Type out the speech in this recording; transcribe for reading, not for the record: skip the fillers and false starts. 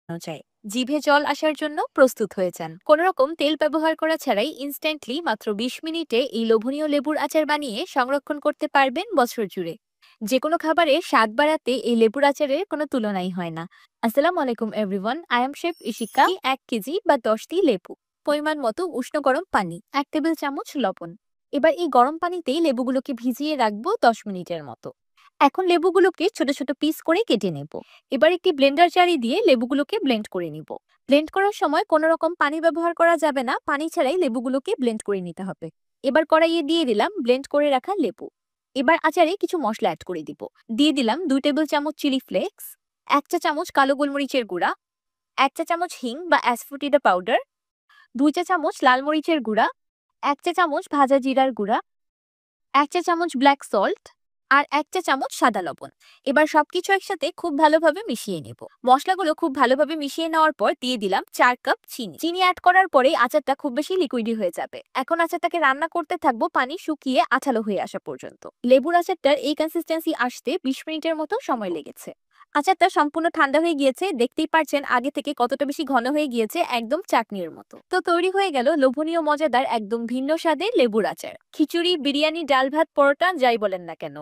চায়। জিভে জল আসার জন্য প্রস্তুত হয়ে যান। কোনো রকম তেল ব্যবহার করা ছাড়াই ইনস্ট্যান্টলি মাত্র ২০ মিনিটে এই লোভনীয় লেবুর আচার বানিয়ে সংরক্ষণ করতে পারবেন বছর জুড়ে। যেকোনো খাবারের স্বাদ বাড়াতে এই লেবুর আচারের কোনো তুলনাই হয় না। আসসালামু আলাইকুম everyone, I am chef Ishika. ১ KG বা ১০টি লেবু, পরিমাণ মতো উষ্ণ গরম পানি, ১ টেবিল চামচ লবণ। এবার এই গরম পানিতেই লেবুগুলোকে ভিজিয়ে রাখবো ১০ মিনিটের মতো। এখন লেবুগুলোকে ছোট ছোট পিস করে কেটে নেব। এবার একটি ব্লেন্ডার জারি দিয়ে লেবুগুলোকে ব্লেন্ড করে নিব। ব্লেন্ড করার সময় কোনো রকম পানি ব্যবহার করা যাবে না, পানি ছাড়াই লেবুগুলোকে ব্লেন্ড করে নিতে হবে। এবার কড়াইয়ে দিয়ে দিলাম ব্লেন্ড করে রাখা লেবু। এবার আচারে কিছু মশলা অ্যাড করে দিব। দিয়ে দিলাম ২ টেবিল চামচ চিলি ফ্লেক্স, ১ চা চামচ কালো গোলমরিচের গুঁড়া, ১ চা চামচ হিং বা অ্যাসফুটিডা পাউডার, ২ চা চামচ লাল মরিচের গুঁড়া, ১ চা চামচ ভাজা জিরার গুঁড়া, ১ চা চামচ ব্ল্যাক সল্ট আর ১ চা চামচ সাদা লবণ। এবার সবকিছু একসাথে খুব ভালোভাবে মিশিয়ে নেব। মশলাগুলো খুব ভালোভাবে মিশিয়ে নেওয়ার পর দিয়ে দিলাম ৪ কাপ চিনি। চিনি অ্যাড করার পরেই আচারটা খুব বেশি লিকুইডি হয়ে যাবে। এখন আচারটাকে রান্না করতে থাকবো পানি শুকিয়ে আঠালো হয়ে আসা পর্যন্ত। লেবুর আচারটার এই কনসিস্টেন্সি আসতে ২০ মিনিটের মতো সময় লেগেছে। আচারটা সম্পূর্ণ ঠান্ডা হয়ে গিয়েছে, দেখতেই পারছেন আগে থেকে কতটা বেশি ঘন হয়ে গিয়েছে, একদম চাটনির মতো। তো তৈরি হয়ে গেল লোভনীয় মজাদার একদম ভিন্ন স্বাদের লেবুর আচার। খিচুড়ি, বিরিয়ানি, ডাল ভাত, পরোটা যাই বলেন না কেন,